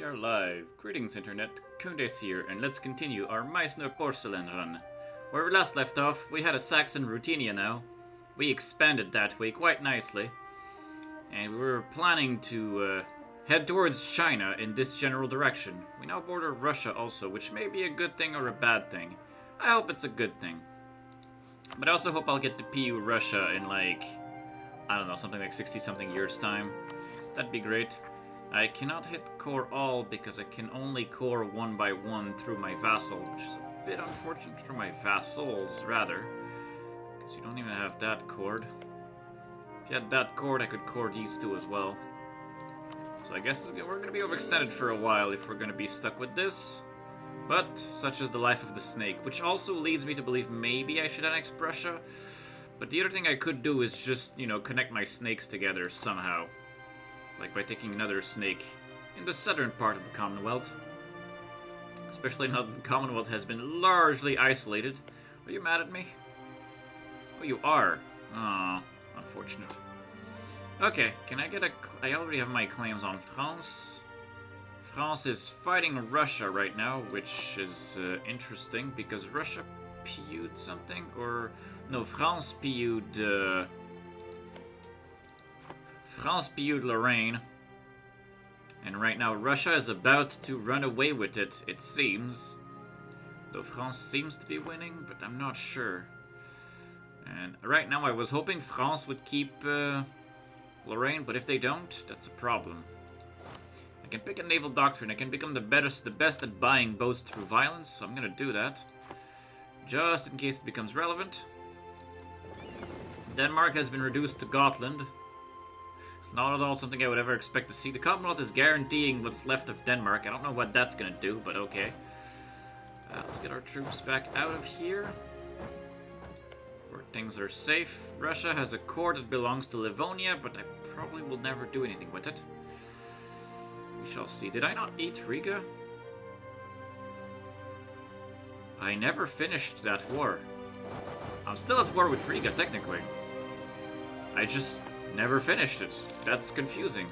We are live. Greetings, Internet. Khundes here, and let's continue our Meissner Porcelain run. Where we last left off, we had a Saxon Britannia now. We expanded that way quite nicely. And we were planning to head towards China in this general direction. We now border Russia also, which may be a good thing or a bad thing. I hope it's a good thing. But I also hope I'll get to PU Russia in like, I don't know, something like 60-something years' time. That'd be great. I cannot hit core all because I can only core one by one through my vassal, which is a bit unfortunate for my vassals, rather. Because you don't even have that cord. If you had that cord, I could core these two as well. So I guess we're going to be overextended for a while if we're going to be stuck with this. But such is the life of the snake, which also leads me to believe maybe I should annex Prussia. But the other thing I could do is just, you know, connect my snakes together somehow. Like by taking another snake in the southern part of the Commonwealth. Especially now that the Commonwealth has been largely isolated. Are you mad at me? Oh, you are. Aw, unfortunate. Okay, can I get a... I already have my claims on France. France is fighting Russia right now, which is interesting, because Russia PU'd something, or... No, France PU'd... France PU'd Lorraine. And right now Russia is about to run away with it, it seems. Though France seems to be winning, but I'm not sure. And right now I was hoping France would keep Lorraine, but if they don't, that's a problem. I can pick a naval doctrine, I can become the best at buying boats through violence, so I'm gonna do that. Just in case it becomes relevant. Denmark has been reduced to Gotland. Not at all something I would ever expect to see. The Commonwealth is guaranteeing what's left of Denmark. I don't know what that's gonna do, but okay. Let's get our troops back out of here. Where things are safe. Russia has a core that belongs to Livonia, but I probably will never do anything with it. We shall see. Did I not eat Riga? I never finished that war. I'm still at war with Riga, technically. I just never finished it. That's confusing.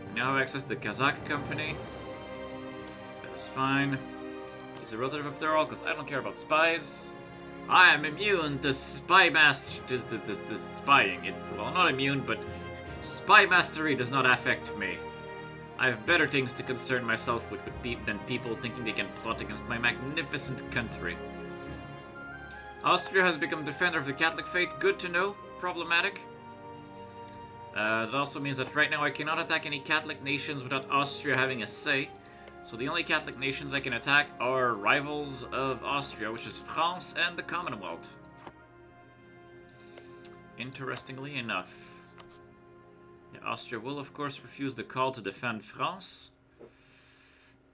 We now have access to the Kazakh company. That is fine. He's a relative after all, because I don't care about spies. I am immune to spy to spying. Well, not immune, but spy mastery does not affect me. I have better things to concern myself with than people thinking they can plot against my magnificent country. Austria has become defender of the Catholic faith. Good to know. Problematic. That also means that right now I cannot attack any Catholic nations without Austria having a say. So the only Catholic nations I can attack are rivals of Austria, which is France and the Commonwealth. Interestingly enough. Yeah, Austria will of course refuse the call to defend France.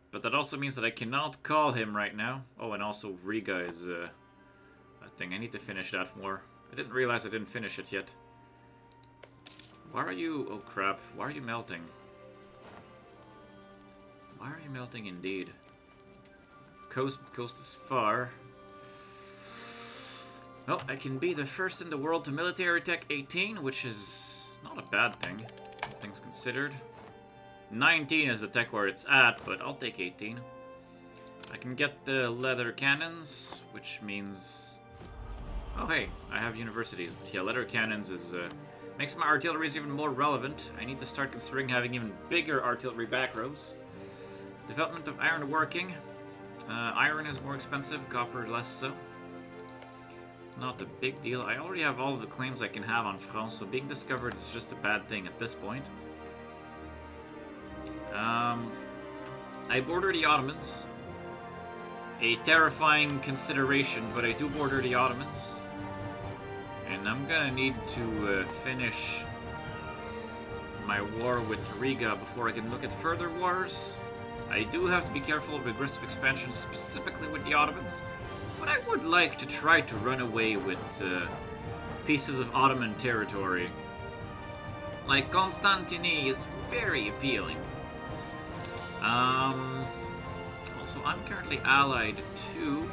But that also means that I cannot call him right now. Oh, and also Riga is a thing. I need to finish that war. I didn't realize I didn't finish it yet. Why are you... Oh crap. Why are you melting? Why are you melting indeed? Coast is far. Well, I can be the first in the world to military tech 18, which is not a bad thing. All things considered. 19 is the tech where it's at, but I'll take 18. I can get the leather cannons, which means... Oh hey, I have universities. But yeah, leather cannons is makes my artilleries even more relevant. I need to start considering having even bigger artillery back rows. Development of iron working. Iron is more expensive, copper less so. Not a big deal. I already have all of the claims I can have on France, so being discovered is just a bad thing at this point. I border the Ottomans. A terrifying consideration, but I do border the Ottomans. And I'm gonna need to finish my war with Riga before I can look at further wars. I do have to be careful of aggressive expansion, specifically with the Ottomans. But I would like to try to run away with pieces of Ottoman territory. Like Constantinople is very appealing. Also, I'm currently allied to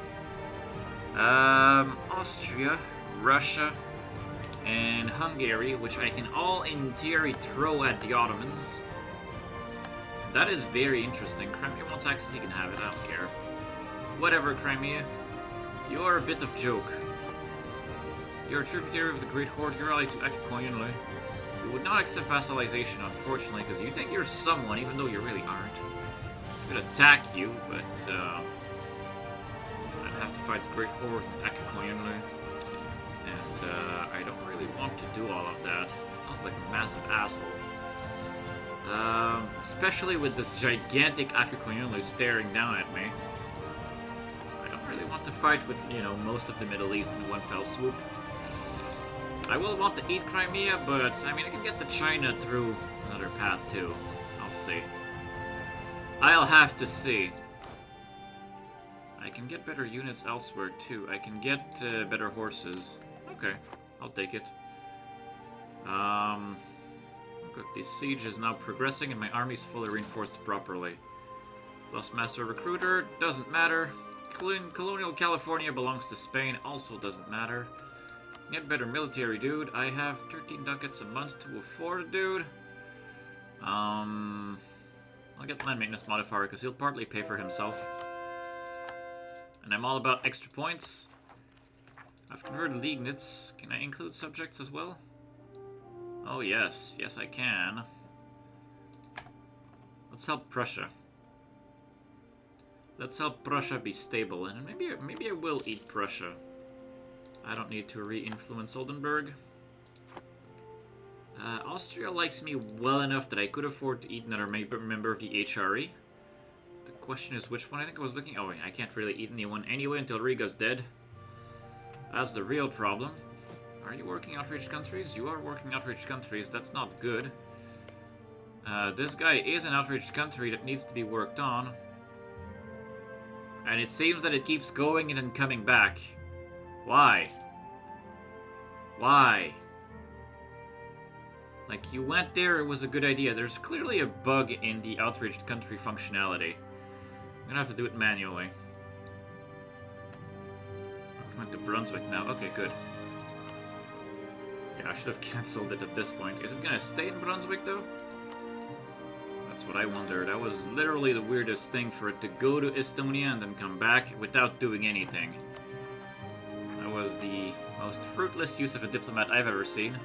Austria, Russia, and Hungary, which I can all in theory throw at the Ottomans. That is very interesting. Crimea wants access, he can have it, I don't care. Whatever, Crimea. You are a bit of joke. You're a tributary of the Great Horde, you're allied to Akikoyunlu. You would not accept vassalization, unfortunately, because you think you're someone, even though you really aren't. I could attack you, but I'd have to fight the Great Horde and Akikoyunlu. And I don't really want to do all of that. It sounds like a massive asshole. Especially with this gigantic Akikoyunlu staring down at me. I don't really want to fight with, you know, most of the Middle East in one fell swoop. I will want to eat Crimea, but, I mean, I can get to China through another path, too. I'll see. I'll have to see. I can get better units elsewhere, too. I can get better horses. Okay, I'll take it. Good. The siege is now progressing, and my army's fully reinforced properly. Lost Master Recruiter, doesn't matter. Colonial California belongs to Spain, also doesn't matter. Get better military, dude. I have 13 ducats a month to afford, dude. I'll get land maintenance modifier because he'll partly pay for himself. And I'm all about extra points. I've converted Liegnitz. Can I include subjects as well? Oh yes, yes I can. Let's help Prussia. Let's help Prussia be stable, and maybe I will eat Prussia. I don't need to re-influence Oldenburg. Austria likes me well enough that I could afford to eat another member of the HRE. The question is which one. I think I was looking... Oh, I can't really eat anyone anyway until Riga's dead. That's the real problem. Are you working outreach countries? You are working outreach countries. That's not good. This guy is an outreach country that needs to be worked on. And it seems that it keeps going and then coming back. Why? Why? Like, you went there, it was a good idea. There's clearly a bug in the outreached country functionality. I'm gonna have to do it manually. I went to Brunswick now. Okay, good. Yeah, I should have cancelled it at this point. Is it gonna stay in Brunswick, though? That's what I wondered. That was literally the weirdest thing, for it to go to Estonia and then come back without doing anything. That was the most fruitless use of a diplomat I've ever seen.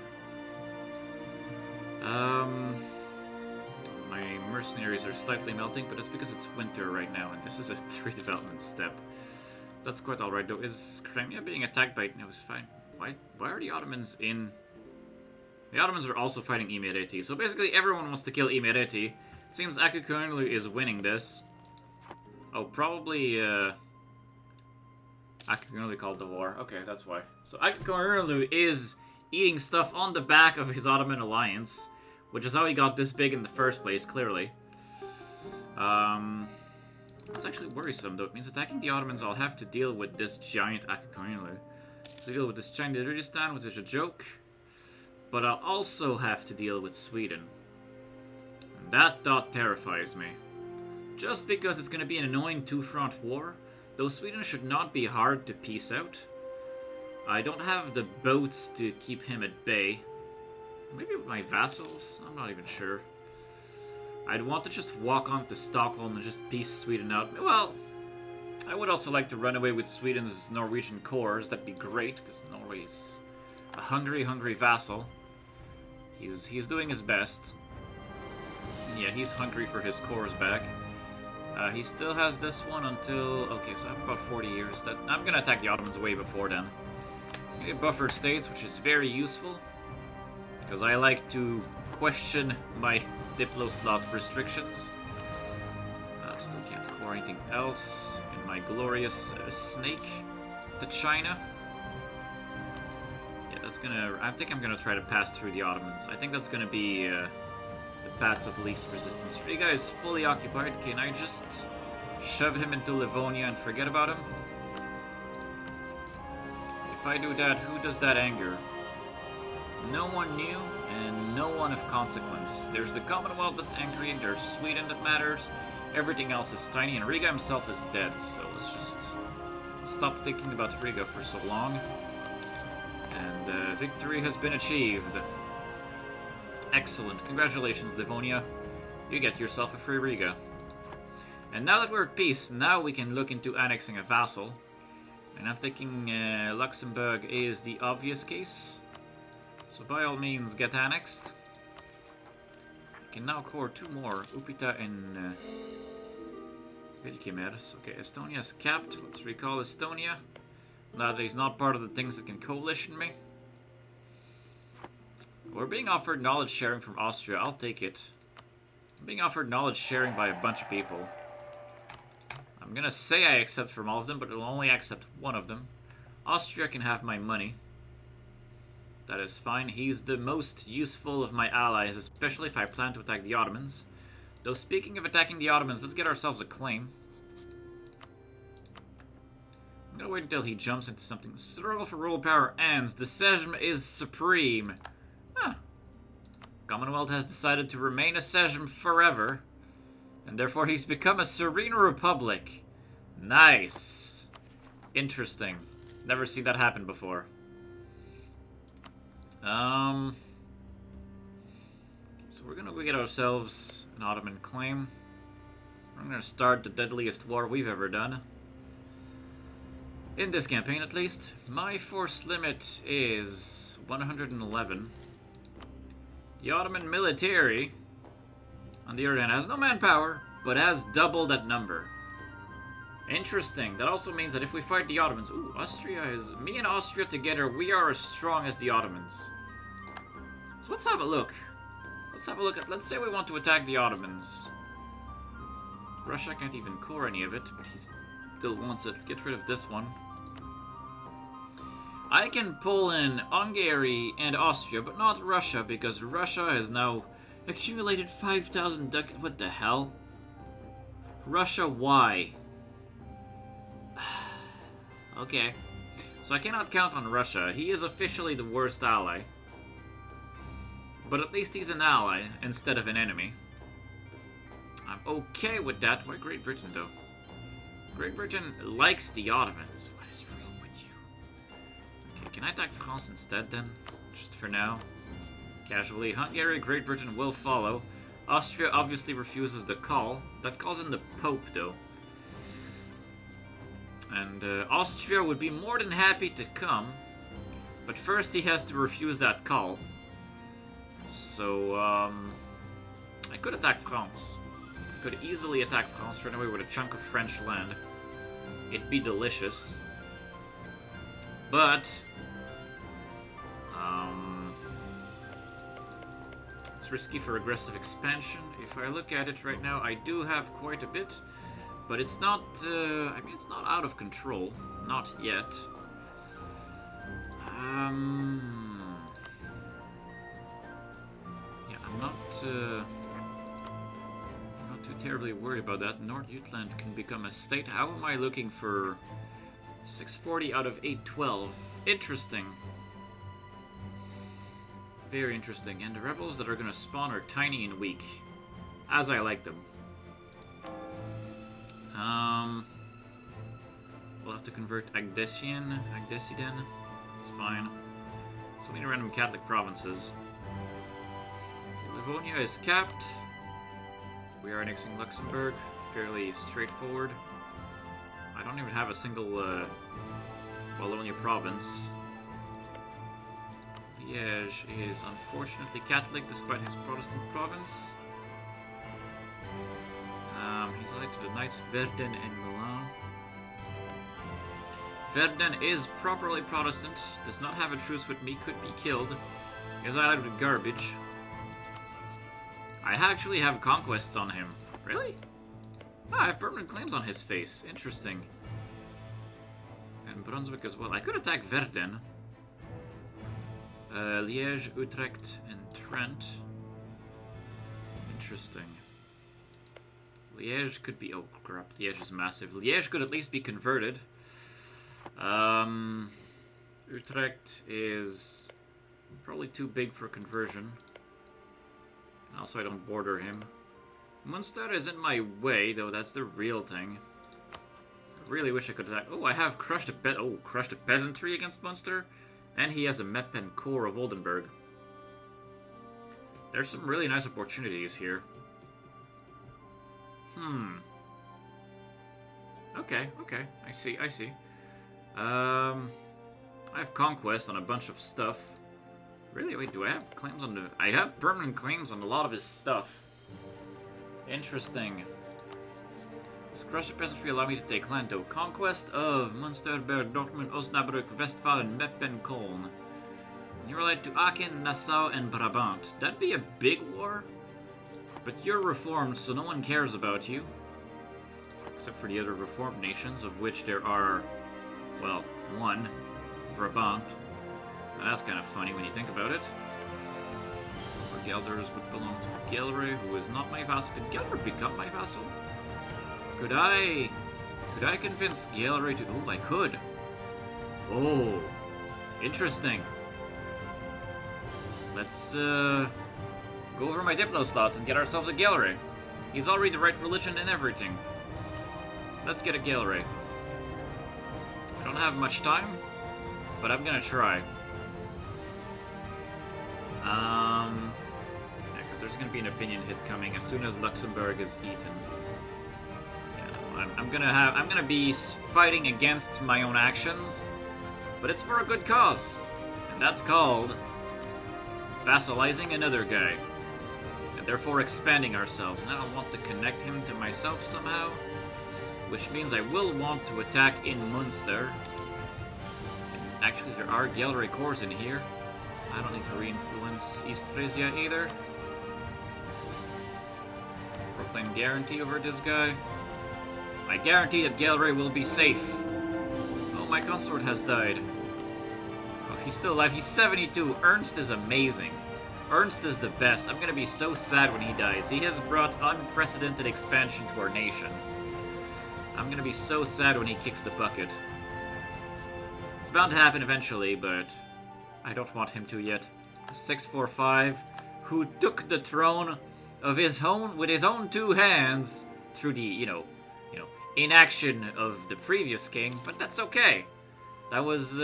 My mercenaries are slightly melting, but it's because it's winter right now, and this is a 3 development step. That's quite alright, though. Is Crimea being attacked by... No, it's fine. Why are the Ottomans in... The Ottomans are also fighting Imereti, so basically everyone wants to kill Imereti. It seems Akikoyunlu is winning this. Oh, probably, Akikoyunlu called the war. Okay, that's why. So Akikoyunlu is eating stuff on the back of his Ottoman alliance, which is how he got this big in the first place, clearly. It's actually worrisome, though. It means attacking the Ottomans, I'll have to deal with this giant Akikoyunlu. To deal with this giant Kyrgyzstan, which is a joke. But I'll also have to deal with Sweden. And that thought terrifies me. Just because it's going to be an annoying two-front war, though Sweden should not be hard to piece out. I don't have the boats to keep him at bay. Maybe with my vassals? I'm not even sure. I'd want to just walk on to Stockholm and just piece Sweden out. Well, I would also like to run away with Sweden's Norwegian cores. That'd be great, because Norway's a hungry, hungry vassal. He's doing his best. Yeah, he's hungry for his cores back. He still has this one until... Okay, so I have about 40 years. I'm going to attack the Ottomans way before then. Okay, buffered states, which is very useful. Because I like to question my Diplo-slot restrictions. Still can't core anything else in my glorious snake to China. Yeah, that's gonna... I think I'm gonna try to pass through the Ottomans. I think that's gonna be the path of least resistance. Riga is fully occupied. Can I just shove him into Livonia and forget about him? If I do that, who does that anger? No one new, and no one of consequence. There's the Commonwealth that's angry, and there's Sweden that matters. Everything else is tiny, and Riga himself is dead, so let's just stop thinking about Riga for so long. And victory has been achieved. Excellent. Congratulations, Livonia. You get yourself a free Riga. And now that we're at peace, now we can look into annexing a vassal. And I'm thinking Luxembourg is the obvious case. So by all means, get annexed. I can now core 2 more, Upita and Velikemeres. Okay, Estonia is capped. Let's recall Estonia. Now that he's not part of the things that can coalition me. We're being offered knowledge sharing from Austria. I'll take it. I'm being offered knowledge sharing by a bunch of people. I'm gonna say I accept from all of them, but it'll only accept one of them. Austria can have my money. That is fine. He's the most useful of my allies, especially if I plan to attack the Ottomans. Though speaking of attacking the Ottomans, let's get ourselves a claim. I'm gonna wait until he jumps into something. Struggle for rule power ends. The Sejm is supreme. Huh. Commonwealth has decided to remain a Sejm forever. And therefore he's become a serene republic. Nice. Interesting. Never seen that happen before. So we're gonna go get ourselves an Ottoman claim. I'm gonna start the deadliest war we've ever done. In this campaign, at least. My force limit is 111. The Ottoman military, on the other hand, has no manpower, but has double that number. Interesting. That also means that if we fight the Ottomans... Ooh, Austria is... Me and Austria together, we are as strong as the Ottomans. So let's have a look. Let's have a look at... Let's say we want to attack the Ottomans. Russia can't even core any of it, but he still wants it. Get rid of this one. I can pull in Hungary and Austria, but not Russia, because Russia has now accumulated 5,000 ducats. What the hell? Russia, why? Okay. So I cannot count on Russia. He is officially the worst ally. But at least he's an ally instead of an enemy. I'm okay with that. Why Great Britain, though? Great Britain likes the Ottomans. What is wrong with you? Okay, can I attack France instead, then? Just for now. Casually. Hungary, Great Britain will follow. Austria obviously refuses the call. That calls in the Pope, though. And Austria would be more than happy to come. But first he has to refuse that call. So, I could attack France. I could easily attack France, run away with a chunk of French land. It'd be delicious. But, it's risky for aggressive expansion. If I look at it right now, I do have quite a bit. But it's not, I mean, it's not out of control. Not yet. Yeah, I'm not too terribly worried about that. North Jutland can become a state. How am I looking for 640 out of 812? Interesting. Very interesting. And the rebels that are going to spawn are tiny and weak. As I like them. We'll have to convert Agdesian. Agdesiden. That's fine. So many random Catholic provinces. Livonia is capped. We are annexing Luxembourg. Fairly straightforward. I don't even have a single Wallonia province. Liège is unfortunately Catholic despite his Protestant province. He's elected the Knights Verden and Milan. Verden is properly Protestant, does not have a truce with me, could be killed. Is allied with garbage. I actually have conquests on him. Really? Ah, I have permanent claims on his face. Interesting. And Brunswick as well. I could attack Verden. Liège, Utrecht, and Trent. Interesting. Liège could be... Oh, crap. Liège is massive. Liège could at least be converted. Utrecht is probably too big for conversion. Also, I don't border him. Munster is in my way, though. That's the real thing. I really wish I could attack... Oh, I have crushed a peasantry against Munster. And he has a Meppen core of Oldenburg. There's some really nice opportunities here. Okay, okay. I see, I see. I have Conquest on a bunch of stuff. Really? Wait, do I have claims on the... I have permanent claims on a lot of his stuff. Interesting. Does Crusher Peasantry allow me to take land, though? Conquest of Münsterberg, Dortmund, Osnabrück, Westfalen, Meppen, Köln. You're allied to Aachen, Nassau, and Brabant. That'd be a big war. But you're reformed, so no one cares about you. Except for the other reformed nations, of which there are, well, one. Brabant. Now that's kind of funny when you think about it. Or Gelders would belong to Gelre, who is not my vassal. Could Gelre become my vassal? Could I convince Gelre to... Oh, I could. Oh. Interesting. Let's, go over my Diplo slots and get ourselves a Gelre. He's already the right religion and everything. Let's get a Gelre. I don't have much time, but I'm gonna try. Yeah, because there's gonna be an opinion hit coming as soon as Luxembourg is eaten. Yeah, I'm gonna be fighting against my own actions, but it's for a good cause, and that's called vassalizing another guy, and therefore expanding ourselves. Now I want to connect him to myself somehow, which means I will want to attack in Munster. And actually, there are Gelre cores in here. I don't need to re-influence East Frisia either. Proclaim guarantee over this guy. I guarantee that Gelre will be safe. Oh, my consort has died. Oh, he's still alive. He's 72. Ernst is amazing. Ernst is the best. I'm gonna be so sad when he dies. He has brought unprecedented expansion to our nation. I'm gonna be so sad when he kicks the bucket. It's bound to happen eventually, but I don't want him to yet. 645, who took the throne of his own with his own two hands through the, you know, inaction of the previous king, but that's okay. That was,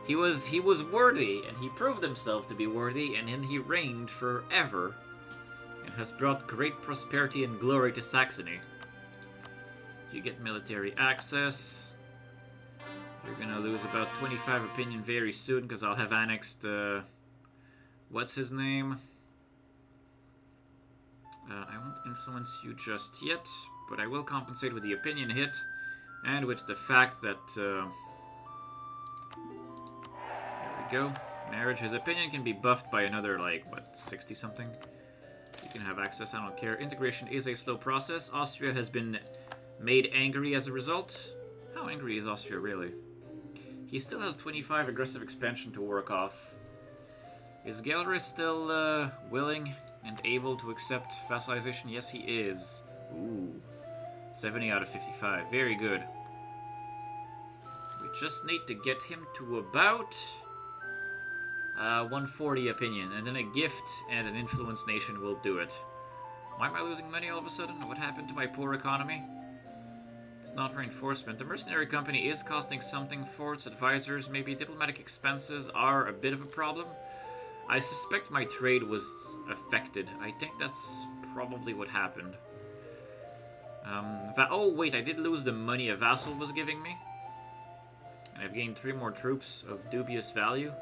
he was worthy, and he proved himself to be worthy, and then he reigned forever, and has brought great prosperity and glory to Saxony. You get military access. You're gonna lose about 25 opinion very soon, because I'll have annexed, what's his name? I won't influence you just yet, but I will compensate with the opinion hit, and with the fact that, there we go. Marriage, his opinion can be buffed by another, like, what, 60-something? You can have access, I don't care. Integration is a slow process. Austria has been made angry as a result. How angry is Austria, really? He still has 25 aggressive expansion to work off. Is Gelre still willing and able to accept vassalization? Yes, he is. Ooh. 70 out of 55. Very good. We just need to get him to about 140 opinion, and then a gift and an influence nation will do it. Why am I losing money all of a sudden? What happened to my poor economy? It's not reinforcement. The mercenary company is costing something for its advisors. Maybe diplomatic expenses are a bit of a problem. I suspect my trade was affected. I think that's probably what happened. Oh wait, I did lose the money a vassal was giving me. And I've gained 3 more troops of dubious value.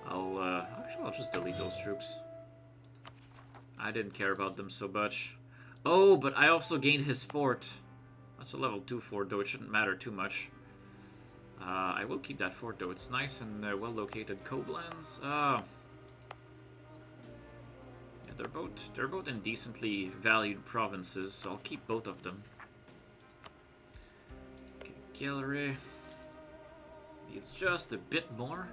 Actually, I'll just delete those troops. I didn't care about them so much. Oh, but I also gained his fort. That's a level 2 fort, though it shouldn't matter too much. I will keep that fort, though. It's nice and well located. Koblenz. Yeah, they're both indecently valued provinces, so I'll keep both of them. Okay, Gelre. It's just a bit more.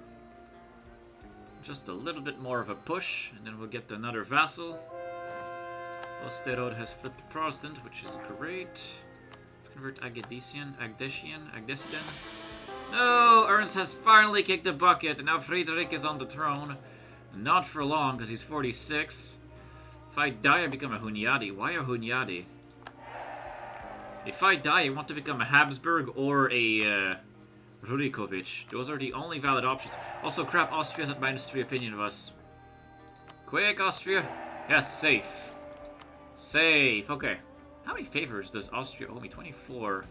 Just a little bit more of a push, and then we'll get another vassal. Osterod has flipped to Protestant, which is great. Let's convert Agdesian. No, Ernst has finally kicked the bucket, and now Friedrich is on the throne. Not for long, because he's 46. If I die, I become a Hunyadi. Why a Hunyadi? If I die, I want to become a Habsburg or a Rurikovic. Those are the only valid options. Also, crap, Austria's at -3 opinion of us. Quick, Austria. Yes, safe. Safe. Okay. How many favors does Austria owe me? 24.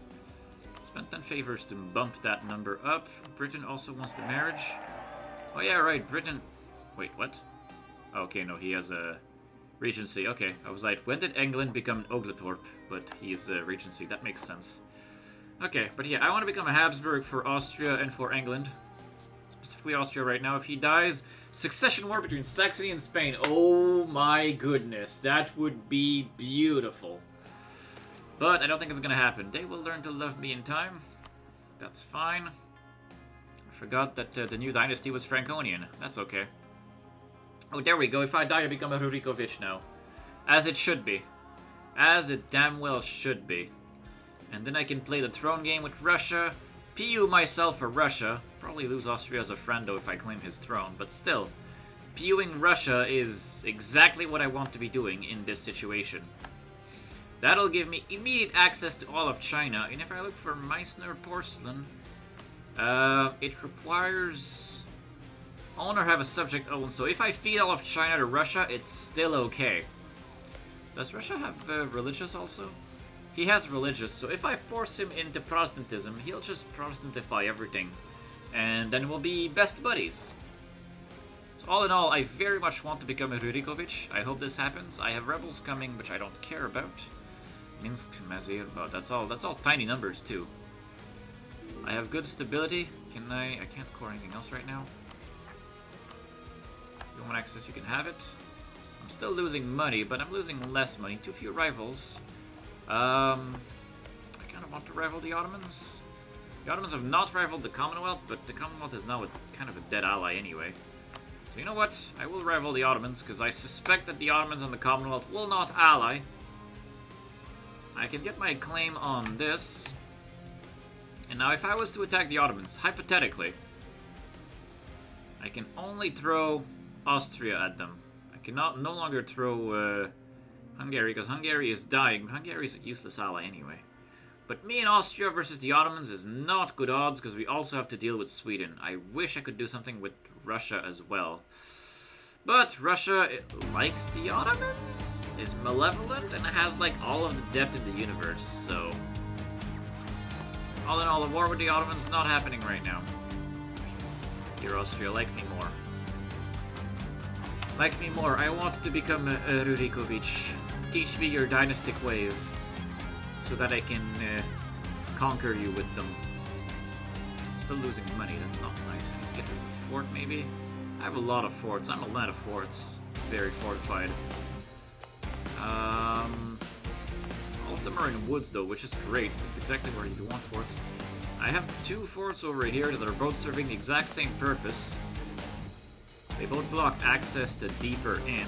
Spent 10 favors to bump that number up. Britain also wants the marriage. Oh yeah, right, Britain... Wait, what? Oh, okay, no, he has a regency. Okay, I was like, when did England become an Ogletorp? But he's a regency, that makes sense. Okay, but yeah, I want to become a Habsburg for Austria and for England. Specifically Austria right now. If he dies, succession war between Saxony and Spain. Oh my goodness, that would be beautiful. But I don't think it's gonna happen. They will learn to love me in time. That's fine. I forgot that the new dynasty was Franconian. That's okay. Oh, there we go. If I die, I become a Rurikovic now. As it should be. As it damn well should be. And then I can play the throne game with Russia. PU myself for Russia. Probably lose Austria as a friend, though, if I claim his throne. But still, PUing Russia is exactly what I want to be doing in this situation. That'll give me immediate access to all of China. And if I look for Meissner Porcelain, it requires own or have a subject owned. So if I feed all of China to Russia, it's still okay. Does Russia have religious also? He has religious, so if I force him into Protestantism, he'll just Protestantify everything. And then we'll be best buddies. So all in all, I very much want to become a Rurikovic. I hope this happens. I have rebels coming, which I don't care about. Minsk, Mazir, but that's all tiny numbers too. I have good stability. I can't core anything else right now. If you want access, you can have it. I'm still losing money, but I'm losing less money. Too few rivals. I kind of want to rival the Ottomans. The Ottomans have not rivaled the Commonwealth, but the Commonwealth is now kind of a dead ally anyway. So you know what? I will rival the Ottomans, because I suspect that the Ottomans and the Commonwealth will not ally. I can get my claim on this. And now if I was to attack the Ottomans, hypothetically, I can only throw Austria at them. I cannot no longer throw Hungary, because Hungary is dying. Hungary is a useless ally anyway. But me and Austria versus the Ottomans is not good odds, because we also have to deal with Sweden. I wish I could do something with Russia as well. But Russia likes the Ottomans, is malevolent, and has like all of the depth in the universe, so... All in all, a war with the Ottomans not happening right now. Dear Austria, like me more. Like me more. I want to become a Rurikovic. Teach me your dynastic ways, so that I can conquer you with them. I'm still losing money, that's not nice. I need to get rid of a fort, maybe? I have a lot of forts. I'm a land of forts. Very fortified. All of them are in woods, though, which is great. It's exactly where you want forts. I have two forts over here that are both serving the exact same purpose. They both block access to deeper in.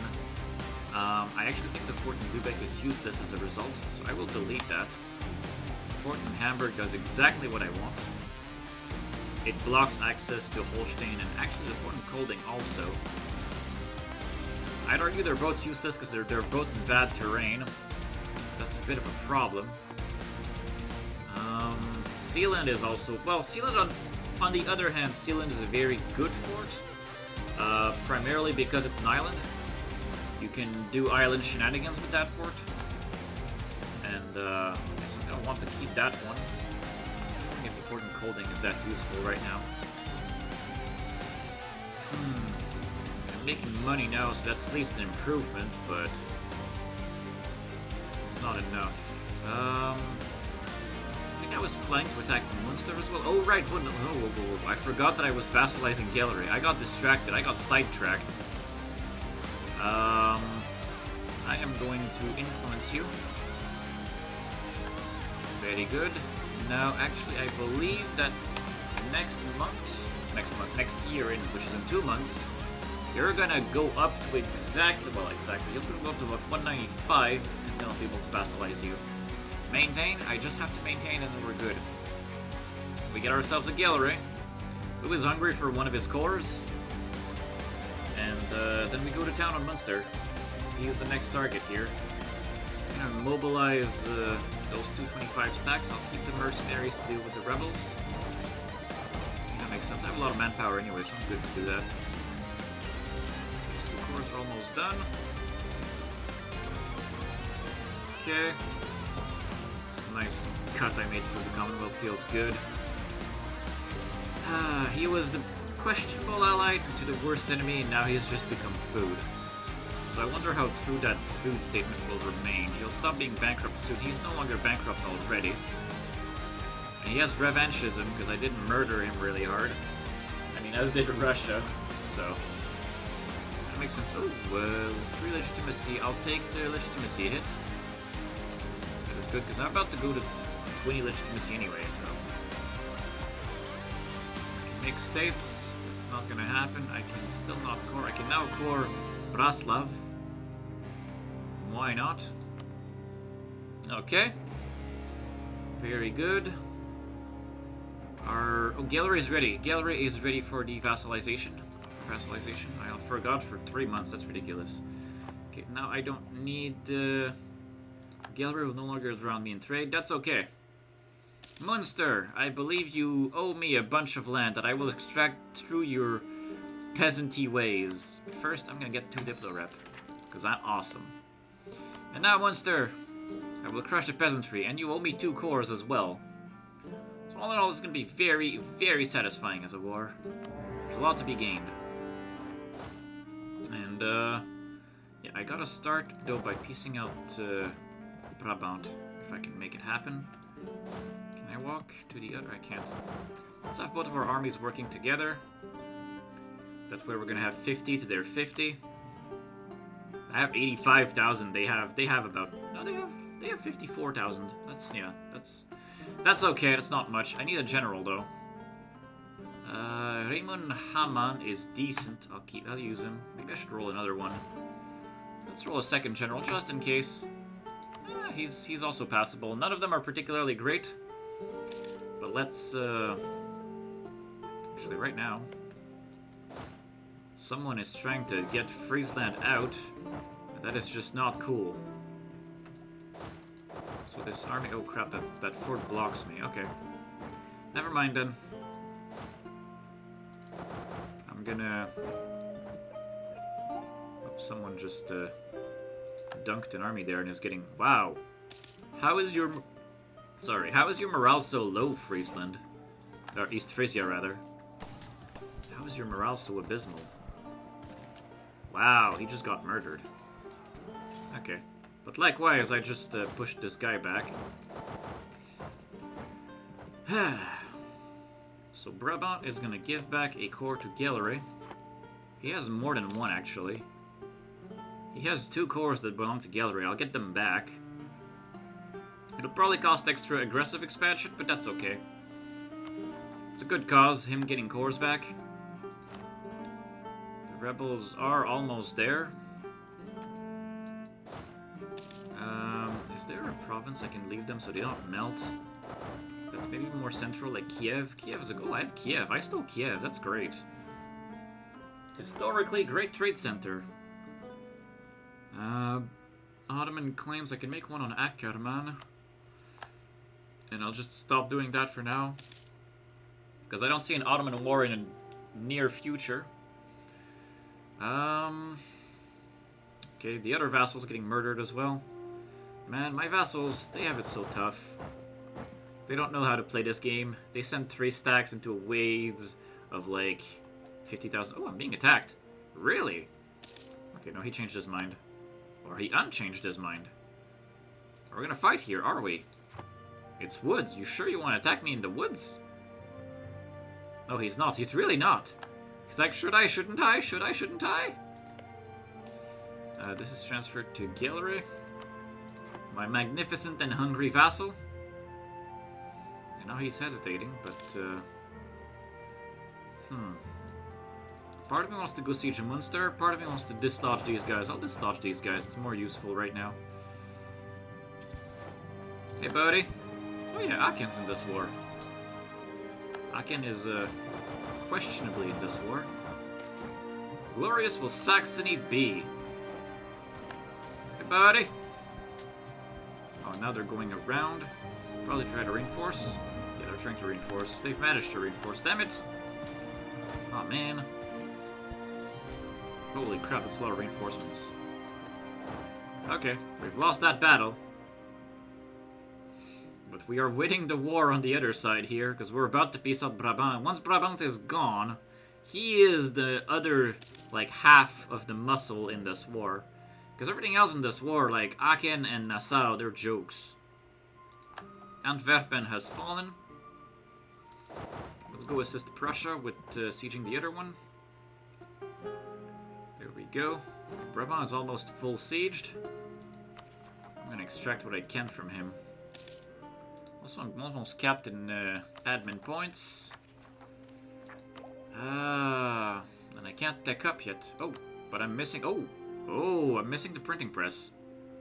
I actually think the fort in Lübeck is useless as a result, so I will delete that. The fort in Hamburg does exactly what I want. It blocks access to Holstein, and actually the fort in Kolding also. I'd argue they're both useless because they're both in bad terrain. That's a bit of a problem. Sealand is also... Well, Sealand on the other hand, Sealand is a very good fort. Primarily because it's an island. You can do island shenanigans with that fort. And I guess I'm going to want to keep that one. I don't think if the fort in Kolding is that useful right now. I'm making money now, so that's at least an improvement, but it's not enough. I think I was planning to attack Munster as well. Oh, right. Oh, I forgot that I was vassalizing Gallery. I got distracted. I got sidetracked. I am going to influence you. Very good. Now, actually, I believe that next year, which is in 2 months, you're gonna go up to exactly, you're gonna go up to about 195, and then I'll be able to vassalize you. Maintain, I just have to maintain and then we're good. We get ourselves a Gallery, who is hungry for one of his cores, and then we go to town on Munster. He is the next target here. I'm gonna mobilize those 225 stacks. I'll keep the mercenaries to deal with the rebels. That makes sense. I have a lot of manpower anyway, so I'm good to do that. These 2 cores are almost done. Okay. nice cut I made through the Commonwealth feels good. He was the questionable ally to the worst enemy, and now he's just become food. So I wonder how true that food statement will remain. He'll stop being bankrupt soon. He's no longer bankrupt already. And he has revanchism, because I did murder him really hard. I mean, as did Russia, so... that makes sense. Oh, 3 legitimacy. I'll take the legitimacy hit. That is good, because I'm about to go to 20 legitimacy anyway, so... Make states. That's not gonna happen. I can still not core. I can now core Braslav. Why not? Okay. Very good. Our gallery is ready. Gallery is ready for devassalization. Vassalization. I forgot for 3 months. That's ridiculous. Okay, now I don't need. Gallery will no longer drown me in trade. That's okay. Munster, I believe you owe me a bunch of land that I will extract through your peasanty ways. But first, I'm gonna get 2 Diplo rep, because I'm awesome. And now, Munster, I will crush the peasantry, and you owe me 2 cores as well. So all in all, it's gonna be very, very satisfying as a war. There's a lot to be gained. And, yeah, I gotta start, though, by piecing out Brabant, if I can make it happen. Can I walk to the other? I can't. Let's have both of our armies working together. That's where we're gonna have 50 to their 50. I have 85,000. They have about no. They have 54,000. That's that's okay. That's not much. I need a general though. Raymond Haman is decent. I'll use him. Maybe I should roll another one. Let's roll a second general just in case. He's also passable. None of them are particularly great. But let's actually right now. Someone is trying to get Friesland out. That is just not cool. So this army... oh crap, that fort blocks me. Okay. Never mind then. I'm gonna... oh, someone just dunked an army there and is getting... wow. How is your... sorry, how is your morale so low, Friesland? Or East Frisia, rather. How is your morale so abysmal? Wow, he just got murdered. Okay. But likewise, I just pushed this guy back. So Brabant is gonna give back a core to Gallery. He has more than one, actually. He has 2 cores that belong to Gallery. I'll get them back. It'll probably cost extra aggressive expansion, but that's okay. It's a good cause, him getting cores back. The rebels are almost there. Is there a province I can leave them so they don't melt? That's maybe more central, like Kiev. Kiev is a... oh, I have Kiev. I stole Kiev. That's great. Historically, great trade center. Ottoman claims I can make one on Ackerman. And I'll just stop doing that for now. Because I don't see an Ottoman war in a near future. Okay, the other vassals getting murdered as well. Man, my vassals, they have it so tough. They don't know how to play this game. They send 3 stacks into waves of like 50,000. Oh, I'm being attacked. Really? Okay, no, he changed his mind. Or he unchanged his mind. Are we gonna fight here, are we? It's woods. You sure you want to attack me in the woods? No, he's not. He's really not. He's like, should I, shouldn't I? Should I, shouldn't I? This is transferred to Gallery. My magnificent and hungry vassal. And now he's hesitating, but, part of me wants to go siege Munster, part of me wants to dislodge these guys. I'll dislodge these guys, it's more useful right now. Hey, buddy. Oh yeah, Aaken's in this war. Aachen is, questionably in this war. Glorious will Saxony be. Hey, buddy. Oh, now they're going around. Probably try to reinforce. Yeah, they're trying to reinforce. They've managed to reinforce. Damn it! Oh, man. Holy crap, that's a lot of reinforcements. Okay, we've lost that battle. But we are winning the war on the other side here, because we're about to piece out Brabant. Once Brabant is gone, he is the other, like, half of the muscle in this war. Because everything else in this war, like Aachen and Nassau, they're jokes. Antwerpen has fallen. Let's go assist Prussia with sieging the other one. There we go. Brabant is almost full sieged. I'm gonna extract what I can from him. Also, I'm almost capped in admin points. And I can't tech up yet. Oh, but I'm missing... Oh, I'm missing the printing press.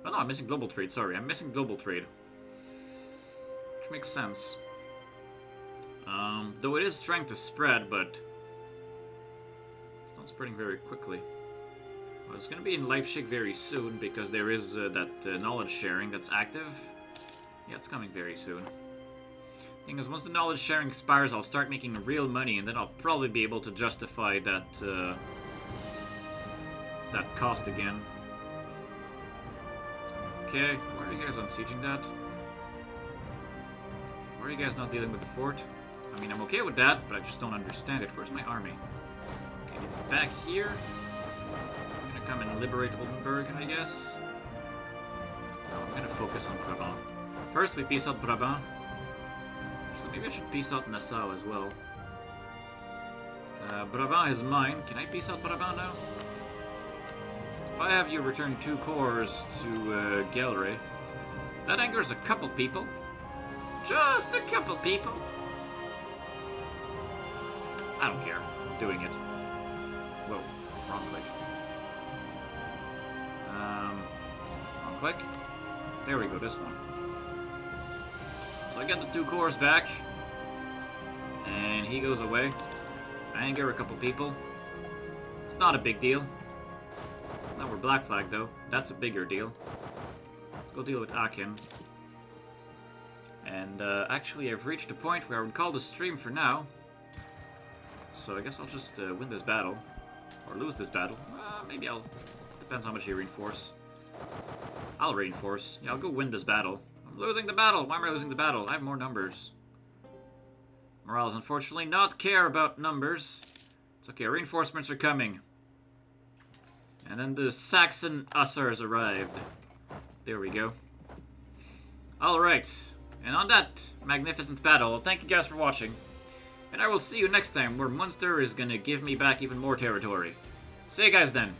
Oh no, I'm missing global trade, sorry. I'm missing global trade. Which makes sense. Though it is trying to spread, but... it's not spreading very quickly. Well, it's gonna be in Leipzig very soon, because there is that knowledge sharing that's active. Yeah, it's coming very soon. Thing is, once the knowledge sharing expires, I'll start making real money, and then I'll probably be able to justify that that cost again. Okay, why are you guys unsieging that? Why are you guys not dealing with the fort? I mean, I'm okay with that, but I just don't understand it. Where's my army? Okay, it's back here. I'm gonna come and liberate Oldenburg, I guess. No, I'm gonna focus on Brabant. First, we piece out Brabant. So maybe I should piece out Nassau as well. Brabant is mine. Can I piece out Brabant now? If I have you return 2 cores to Gallery, that angers a couple people. Just a couple people. I don't care. I'm doing it. Whoa, wrong click. Wrong click. There we go, this one. So I get the 2 cores back. And he goes away. I anger a couple people. It's not a big deal. Now we're black flag though. That's a bigger deal. Let's go deal with Aachen. And actually I've reached a point where I would call the stream for now. So I guess I'll just win this battle. Or lose this battle. Maybe I'll... depends how much you reinforce. I'll reinforce. Yeah, I'll go win this battle. I'm losing the battle! Why am I losing the battle? I have more numbers. Morales, unfortunately, not care about numbers. It's okay, reinforcements are coming. And then the Saxon Hussars arrived. There we go. Alright. And on that magnificent battle, thank you guys for watching. And I will see you next time, where Munster is gonna give me back even more territory. See you guys then.